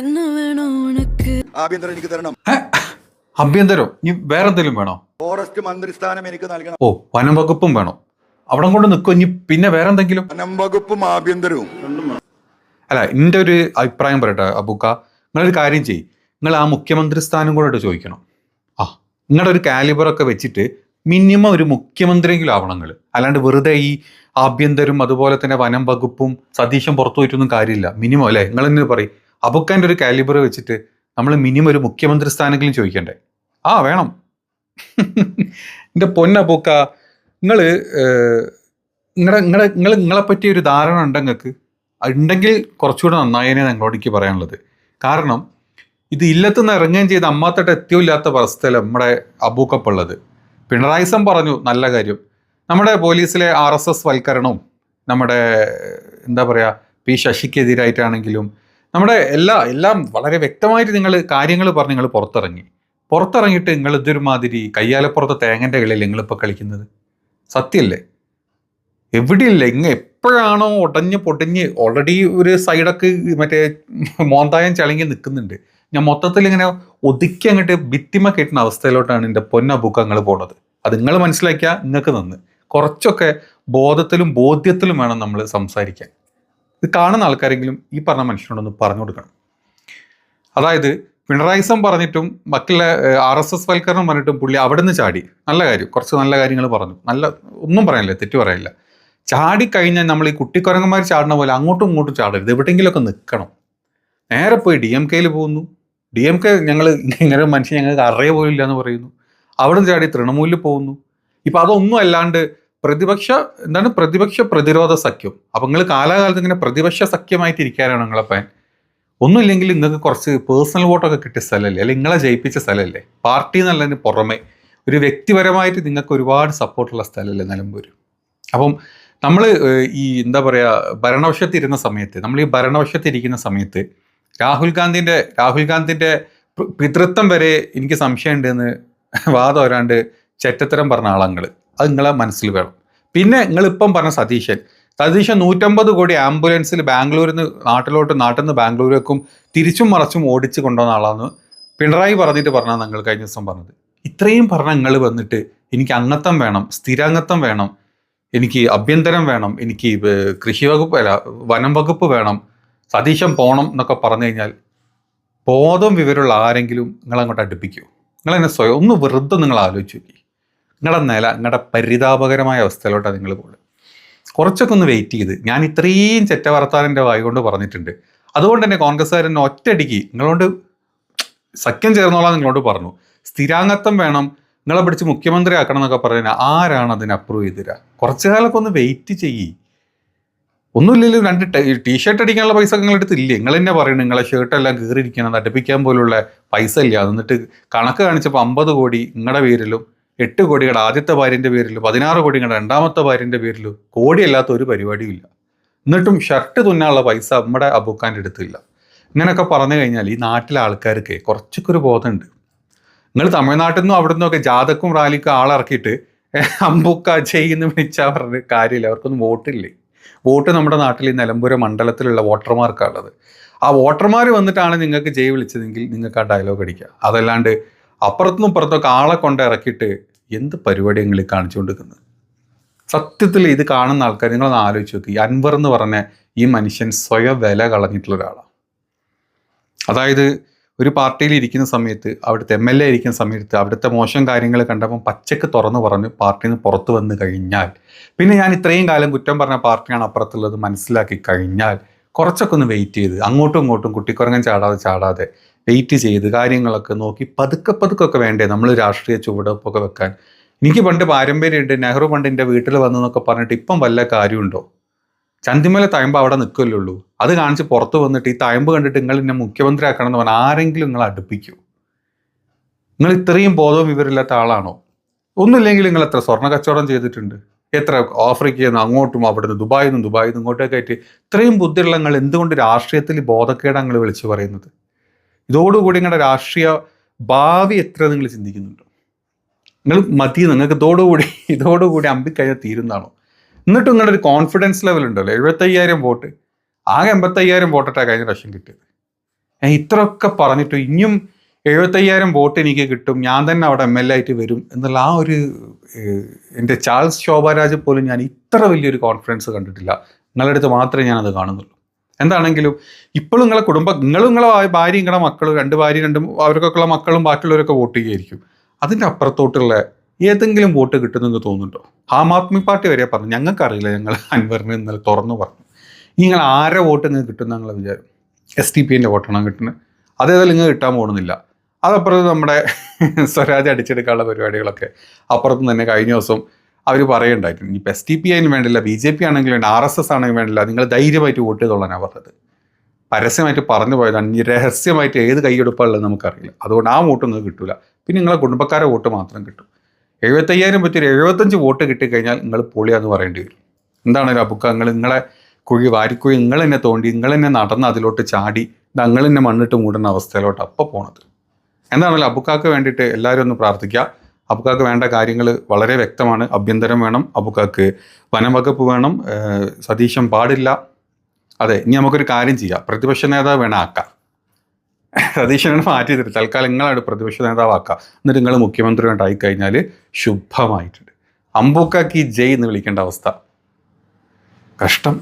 என்ன வேணும் உனக்கு? ആഭ്യന്തരം എനിക്ക് തരണം. ആഭ്യന്തരം ഇനി വേറെ എന്തെങ്കിലും വേണോ? ഫോറസ്റ്റ് മന്ത്രിസ്ഥാനം എനിക്ക് നൽകണം. ഓ, വനം വകുപ്പും വേണോ? അവിടെ കൊണ്ട് നിൽക്കും. ഇനി പിന്നെ വേറെ എന്തെങ്കിലും? വനം വകുപ്പും ആഭ്യന്തരവും. അല്ല, എൻ്റെ ഒരു അഭിപ്രായം പറയട്ടെ അബൂക്ക, നിങ്ങളൊരു കാര്യം ചെയ്യ്, നിങ്ങൾ ആ മുഖ്യമന്ത്രി സ്ഥാനം കൂടെ ചോദിക്കണം. നിങ്ങളുടെ ഒരു കാലിബറൊക്കെ വെച്ചിട്ട് മിനിമം ഒരു മുഖ്യമന്ത്രിയെങ്കിലും ആവണം നിങ്ങൾ. അല്ലാണ്ട് വെറുതെ ഈ ആഭ്യന്തരം അതുപോലെ തന്നെ വനം വകുപ്പും സതീശൻ പുറത്തു പോയിട്ടൊന്നും കാര്യമില്ല. മിനിമം അല്ലേ, നിങ്ങൾ തന്നെ പറയും. അബൂക്കാൻ്റെ ഒരു കാലിബർ വെച്ചിട്ട് നമ്മൾ മിനിമം ഒരു മുഖ്യമന്ത്രി സ്ഥാനെങ്കിലും ചോദിക്കണ്ടേ? വേണം. എൻ്റെ പൊന്നബൂക്ക, നിങ്ങളെ പറ്റിയ ഒരു ധാരണ ഉണ്ട് നിങ്ങൾക്ക്? ഉണ്ടെങ്കിൽ കുറച്ചുകൂടെ നന്നായതിനെ ഞങ്ങളോടേക്ക് പറയാനുള്ളത്. കാരണം ഇത് ഇല്ലത്തുനിന്ന് ഇറങ്ങുകയും ചെയ്ത് അമ്മാത്തട്ട് എത്തിയില്ലാത്ത അവസ്ഥയിലാണ് നമ്മുടെ അബൂക്കപ്പുള്ളത്. പിണറായിസം പറഞ്ഞു, നല്ല കാര്യം. നമ്മുടെ പോലീസിലെ RSS വൽക്കരണവും നമ്മുടെ എന്താ പറയുക പി ശശിക്കെതിരായിട്ടാണെങ്കിലും നമ്മുടെ എല്ലാം വളരെ വ്യക്തമായിട്ട് നിങ്ങൾ കാര്യങ്ങൾ പറഞ്ഞ് നിങ്ങൾ പുറത്തിറങ്ങിയിട്ട് നിങ്ങൾ ഇതൊരുമാതിരി കയ്യാലപ്പുറത്തെ തേങ്ങൻ്റെ കളിയിൽ നിങ്ങളിപ്പോൾ കളിക്കുന്നത്. സത്യമല്ലേ? എവിടെയില്ല, എപ്പോഴാണോ ഉടഞ്ഞ് പൊടിഞ്ഞ് ഓൾറെഡി ഒരു സൈഡൊക്കെ മറ്റേ മോന്തായം ചളങ്ങി നിൽക്കുന്നുണ്ട്. ഞാൻ മൊത്തത്തിൽ ഇങ്ങനെ ഒതുക്കി അങ്ങോട്ട് ഭിത്തിമ കെട്ടുന്ന അവസ്ഥയിലോട്ടാണ് എൻ്റെ പൊന്നബൂക്ക നിങ്ങൾ പോണത്. അത് നിങ്ങൾ മനസ്സിലാക്കിയാൽ നിങ്ങൾക്ക് നന്ന്. കുറച്ചൊക്കെ ബോധത്തിലും ബോധ്യത്തിലും വേണം നമ്മൾ സംസാരിക്കാൻ. ഇത് കാണുന്ന ആൾക്കാരെങ്കിലും ഈ പറഞ്ഞ മനുഷ്യനോടൊന്ന് പറഞ്ഞു കൊടുക്കണം. അതായത് പിണറായിസം പറഞ്ഞിട്ടും മറ്റുള്ള RSS വൽക്കരണം പറഞ്ഞിട്ടും പുള്ളി അവിടെ നിന്ന് ചാടി. നല്ല കാര്യം, കുറച്ച് നല്ല കാര്യങ്ങൾ പറഞ്ഞു. ഒന്നും പറയാനില്ല, തെറ്റു പറയാനില്ല. ചാടിക്കഴിഞ്ഞാൽ നമ്മൾ ഈ കുട്ടിക്കുരങ്ങന്മാർ ചാടുന്ന പോലെ അങ്ങോട്ടും ഇങ്ങോട്ടും ചാടരുത്. എവിടെയെങ്കിലുമൊക്കെ നിൽക്കണം. നേരെ പോയി DMK-യിൽ പോകുന്നു. DMK ഞങ്ങൾ ഇങ്ങനെ മനുഷ്യൻ ഞങ്ങൾക്ക് അറിയ പോലും ഇല്ല എന്ന് പറയുന്നു. അവിടെ നിന്ന് ചാടി തൃണമൂലിൽ പോകുന്നു. ഇപ്പം അതൊന്നും അല്ലാണ്ട് പ്രതിപക്ഷ പ്രതിരോധ സഖ്യം. അപ്പം നിങ്ങൾ കാലാകാലത്ത് ഇങ്ങനെ പ്രതിപക്ഷ സഖ്യമായിട്ട് ഇരിക്കാനാണ് നിങ്ങളെ പ്ലാൻ? ഒന്നുമില്ലെങ്കിൽ നിങ്ങൾക്ക് കുറച്ച് പേഴ്സണൽ വോട്ടൊക്കെ കിട്ടിയ സ്ഥലമല്ലേ, അല്ലെങ്കിൽ നിങ്ങളെ ജയിപ്പിച്ച സ്ഥലമല്ലേ? പാർട്ടി എന്നുള്ളതിന് പുറമെ ഒരു വ്യക്തിപരമായിട്ട് നിങ്ങൾക്ക് ഒരുപാട് സപ്പോർട്ടുള്ള സ്ഥലമല്ലേ നിലമ്പൂർ? അപ്പം നമ്മൾ ഈ എന്താ പറയുക ഭരണവശത്തിരിക്കുന്ന സമയത്ത് രാഹുൽ ഗാന്ധിൻ്റെ പിതൃത്വം വരെ എനിക്ക് സംശയമുണ്ടെന്ന് വാദം വരാണ്ട് ചെറ്റത്തരം പറഞ്ഞ ആളങ്ങൾ. അത് നിങ്ങളെ മനസ്സിൽ വേണം. പിന്നെ നിങ്ങളിപ്പം പറഞ്ഞ സതീശൻ 150 കോടി ആംബുലൻസിൽ ബാംഗ്ലൂരിൽ നിന്ന് നാട്ടിൽ നിന്ന് ബാംഗ്ലൂരേക്കും തിരിച്ചും മറച്ചും ഓടിച്ച് കൊണ്ടുവന്ന ആളാന്ന് പിണറായി പറഞ്ഞാൽ നിങ്ങൾ കഴിഞ്ഞ ദിവസം പറഞ്ഞത്. ഇത്രയും പറഞ്ഞ നിങ്ങൾ വന്നിട്ട് എനിക്ക് അംഗത്വം വേണം, സ്ഥിരാംഗത്വം വേണം, എനിക്ക് ആഭ്യന്തരം വേണം, എനിക്ക് കൃഷി വകുപ്പ് വനം വകുപ്പ് വേണം, സതീശൻ പോകണം എന്നൊക്കെ പറഞ്ഞു കഴിഞ്ഞാൽ ബോധം വിവരമുള്ള ആരെങ്കിലും നിങ്ങളങ്ങോട്ട് അടുപ്പിക്കുമോ? നിങ്ങളെന്നെ സ്വയം ഒന്ന് വെറുതെ നിങ്ങൾ ആലോചിച്ച് നോക്കി. നിങ്ങളുടെ പരിതാപകരമായ അവസ്ഥയിലോട്ടാണ് നിങ്ങൾ പോകുന്നത്. കുറച്ചൊക്കെ ഒന്ന് വെയിറ്റ് ചെയ്ത്. ഞാൻ ഇത്രയും ചെറ്റ വർത്താനെൻ്റെ വായി കൊണ്ട് പറഞ്ഞിട്ടുണ്ട്. അതുകൊണ്ട് തന്നെ കോൺഗ്രസ്സുകാരൻ ഒറ്റയടിക്ക് നിങ്ങളോട് സഖ്യം ചേർന്നോളാം നിങ്ങളോട് പറഞ്ഞു. സ്ഥിരാംഗത്വം വേണം, നിങ്ങളെ പിടിച്ച് മുഖ്യമന്ത്രി ആക്കണം എന്നൊക്കെ പറഞ്ഞാൽ ആരാണ് അതിന് അപ്രൂവ് ചെയ്തില്ല? കുറച്ചു കാലമൊക്കെ ഒന്ന് വെയിറ്റ് ചെയ്യ്. ഒന്നുമില്ലെങ്കിലും 2 ടീഷർട്ട് അടിക്കാനുള്ള പൈസ നിങ്ങളെടുത്തില്ലേ? നിങ്ങൾ തന്നെ പറയുന്നത് നിങ്ങളെ ഷർട്ടെല്ലാം കീറിയിരിക്കണം, നടിപ്പിക്കാൻ പോലുള്ള പൈസ ഇല്ല. എന്നിട്ട് കണക്ക് കാണിച്ചപ്പോൾ 50 കോടി നിങ്ങളുടെ പേരിലും 8 കോടിയുടെ ആദ്യത്തെ ഭാര്യൻ്റെ പേരിലും 16 കോടി നിങ്ങളുടെ രണ്ടാമത്തെ ഭാര്യൻ്റെ പേരിലും കോടിയല്ലാത്ത ഒരു പരിപാടിയും ഇല്ല. എന്നിട്ടും ഷർട്ട് തുന്നാനുള്ള പൈസ നമ്മുടെ അബൂക്കാൻ്റെ അടുത്തില്ല. ഇങ്ങനെയൊക്കെ പറഞ്ഞു കഴിഞ്ഞാൽ ഈ നാട്ടിലെ ആൾക്കാർക്ക് കുറച്ചൊക്കെ ഒരു ബോധമുണ്ട്. നിങ്ങൾ തമിഴ്നാട്ടിൽ നിന്നും അവിടെ നിന്നൊക്കെ ജാഥക്കും റാലിക്കും ആളിറക്കിയിട്ട് അമ്പൂക്ക ചെയ്യുന്ന വിളിച്ചാൽ പറഞ്ഞ കാര്യമില്ല. അവർക്കൊന്നും വോട്ടില്ലേ? വോട്ട് നമ്മുടെ നാട്ടിൽ ഈ നിലമ്പൂർ മണ്ഡലത്തിലുള്ള വോട്ടർമാർക്കാണുള്ളത്. ആ വോട്ടർമാർ വന്നിട്ടാണ് നിങ്ങൾക്ക് ജയ് വിളിച്ചതെങ്കിൽ നിങ്ങൾക്ക് ആ ഡയലോഗ് അടിക്കുക. അതല്ലാണ്ട് അപ്പുറത്തുനിന്നും ഇപ്പുറത്തൊക്കെ ആളെ കൊണ്ട് ഇറക്കിയിട്ട് എന്ത് പരിപാടി നിങ്ങൾ കാണിച്ചുകൊണ്ടിരിക്കുന്നത്? സത്യത്തിൽ ഇത് കാണുന്ന ആൾക്കാർ നിങ്ങളൊന്ന് ആലോചിച്ച് നോക്കി. അൻവർ എന്ന് പറഞ്ഞ ഈ മനുഷ്യൻ സ്വയം വില കളഞ്ഞിട്ടുള്ള ഒരാളാണ്. അതായത് ഒരു പാർട്ടിയിൽ ഇരിക്കുന്ന സമയത്ത്, അവിടുത്തെ MLA ഇരിക്കുന്ന സമയത്ത് അവിടുത്തെ മോശം കാര്യങ്ങൾ കണ്ടപ്പോൾ പച്ചക്ക് തുറന്നു പറഞ്ഞ് പാർട്ടിയിൽ നിന്ന് പുറത്തു വന്നു കഴിഞ്ഞാൽ, പിന്നെ ഞാൻ ഇത്രയും കാലം കുറ്റം പറഞ്ഞ പാർട്ടിയാണ് അപ്പുറത്തുള്ളത് മനസ്സിലാക്കി കഴിഞ്ഞാൽ കുറച്ചൊക്കെ ഒന്ന് വെയിറ്റ് ചെയ്ത് അങ്ങോട്ടും ഇങ്ങോട്ടും കുട്ടിക്കുറങ്ങൻ ചാടാതെ വെയിറ്റ് ചെയ്ത് കാര്യങ്ങളൊക്കെ നോക്കി പതുക്കെ വേണ്ടേ നമ്മൾ രാഷ്ട്രീയ ചുവടുവെപ്പൊക്കെ വെക്കാൻ? എനിക്ക് പണ്ട് പാരമ്പര്യമുണ്ട്, നെഹ്റു പണ്ട് എൻ്റെ വീട്ടിൽ വന്നെന്നൊക്കെ പറഞ്ഞിട്ട് ഇപ്പം വല്ല കാര്യമുണ്ടോ? ചന്തിമല തയമ്പ് അവിടെ നിൽക്കുമല്ലേ ഉള്ളൂ. അത് കാണിച്ച് പുറത്ത് വന്നിട്ട് ഈ തയമ്പ് കണ്ടിട്ട് നിങ്ങൾ എന്നെ മുഖ്യമന്ത്രി ആക്കണം എന്ന് പറഞ്ഞാൽ ആരെങ്കിലും നിങ്ങൾ അടുപ്പിക്കൂ? നിങ്ങൾ ഇത്രയും ബോധവും വിവരമില്ലാത്ത ആളാണോ? ഒന്നുമില്ലെങ്കിൽ നിങ്ങൾ എത്ര സ്വർണ്ണ കച്ചവടം ചെയ്തിട്ടുണ്ട്, എത്ര ആഫ്രിക്കയിൽ നിന്ന് അങ്ങോട്ടും അവിടുന്ന് ദുബായിൽ നിന്ന് ഇങ്ങോട്ടൊക്കെ ആയിട്ട് ഇത്രയും ബുദ്ധിയുള്ള നിങ്ങൾ എന്തുകൊണ്ട് രാഷ്ട്രീയത്തിൽ ബോധക്കേടാണ് നിങ്ങൾ വിളിച്ചു പറയുന്നത്? ഇതോടുകൂടി നിങ്ങളുടെ രാഷ്ട്രീയ ഭാവി എത്ര നിങ്ങൾ ചിന്തിക്കുന്നുണ്ടോ? നിങ്ങൾ മതി, നിങ്ങൾക്ക് ഇതോടുകൂടി അമ്പിക്കഴിഞ്ഞാൽ തീരുന്നതാണോ? എന്നിട്ടും നിങ്ങളൊരു കോൺഫിഡൻസ് ലെവൽ ഉണ്ടല്ലോ. 75,000 വോട്ട്, ആകെ 85,000 വോട്ടിട്ടാണ് കഴിഞ്ഞ പ്രാവശ്യം കിട്ടിയത്. ഇത്രയൊക്കെ പറഞ്ഞിട്ട് ഇനിയും 75,000 വോട്ട് എനിക്ക് കിട്ടും, ഞാൻ തന്നെ അവിടെ MLA ആയിട്ട് വരും എന്നുള്ള ആ ഒരു എൻ്റെ ചാൾസ് ശോഭാരാജ് പോലും ഞാൻ ഇത്ര വലിയൊരു കോൺഫിഡൻസ് കണ്ടിട്ടില്ല. നിങ്ങളുടെ അടുത്ത് മാത്രമേ ഞാനത് കാണുന്നുള്ളൂ. എന്താണെങ്കിലും ഇപ്പോഴും നിങ്ങളെ ഭാര്യ നിങ്ങളുടെ മക്കളും 2 ഭാര്യ 2 അവർക്കൊക്കെയുള്ള മക്കളും ബാക്കിയുള്ളവരൊക്കെ വോട്ട് ചെയ്യുമായിരിക്കും. അതിൻ്റെ അപ്പുറത്തോട്ടുള്ള ഏതെങ്കിലും വോട്ട് കിട്ടുന്നെന്ന് തോന്നുന്നുണ്ടോ? ആം ആദ്മി പാർട്ടി വരെ പറഞ്ഞു ഞങ്ങൾക്കറിയില്ല, ഞങ്ങൾ അൻവറിന് ഇന്നലെ തുറന്നു പറഞ്ഞു. നിങ്ങൾ ആരെ വോട്ട് നിങ്ങൾക്ക് കിട്ടുന്ന നിങ്ങളെ വിചാരം SDP-ൻ്റെ വോട്ടാണ് കിട്ടുന്നത്. അതേതായാലും നിങ്ങൾ കിട്ടാൻ പോകുന്നില്ല. അതപ്പുറത്ത് നമ്മുടെ സ്വരാജ് അടിച്ചെടുക്കാനുള്ള പരിപാടികളൊക്കെ അപ്പുറത്ത് തന്നെ കഴിഞ്ഞ ദിവസം അവർ പറയുണ്ടായിട്ടുണ്ട്. ഇനിയിപ്പോൾ SDP ആയാലും വേണ്ടില്ല, BJP ആണെങ്കിലും വേണ്ട, RSS ആണെങ്കിലും വേണ്ടില്ല, നിങ്ങൾ ധൈര്യമായിട്ട് വോട്ട് ചെയ്തോളാനാണ് പറഞ്ഞത്. പരസ്യമായിട്ട് പറഞ്ഞു പോയതാണ്. ഇനി രഹസ്യമായിട്ട് ഏത് കൈയെടുപ്പാനുള്ളത് നമുക്കറിയില്ല. അതുകൊണ്ട് ആ വോട്ട് നിങ്ങൾക്ക് കിട്ടില്ല. പിന്നെ നിങ്ങളെ കുടുംബക്കാരെ വോട്ട് മാത്രം കിട്ടും. 75,000 പറ്റി 75 വോട്ട് കിട്ടിക്കഴിഞ്ഞാൽ നിങ്ങൾ പൊളിയാന്ന് പറയേണ്ടി വരും. എന്താണ് അബുക്ക, നിങ്ങളെ കുഴി വാരിക്കുഴി നിങ്ങൾ തന്നെ തോണ്ടി, നിങ്ങൾ തന്നെ നടന്ന് അതിലോട്ട് ചാടി, നിങ്ങൾ തന്നെ മണ്ണിട്ട് മൂടുന്ന അവസ്ഥയിലോട്ട് അപ്പോൾ പോണത്. എന്താണല്ലോ അബുക്കാക്ക് വേണ്ടിയിട്ട് എല്ലാവരും ഒന്ന് പ്രാർത്ഥിക്കുക. അബുക്കാക്ക് വേണ്ട കാര്യങ്ങൾ വളരെ വ്യക്തമാണ്. ആഭ്യന്തരം വേണം, അബുക്കാക്ക് വനംവകുപ്പ് വേണം, സതീശൻ പാടില്ല. അതെ, ഇനി നമുക്കൊരു കാര്യം ചെയ്യാം, പ്രതിപക്ഷ നേതാവ് വേണം ആക്കാം. സതീശനെ മാറ്റി തരും, തൽക്കാലം നിങ്ങളാണ് പ്രതിപക്ഷ നേതാവാക്കുക. എന്നിട്ട് നിങ്ങൾ മുഖ്യമന്ത്രിയായിട്ടായി കഴിഞ്ഞാൽ ശുഭമായിട്ടുണ്ട്. അമ്പൂക്കാക്ക് ജയ് എന്ന് വിളിക്കേണ്ട അവസ്ഥ. കഷ്ടം.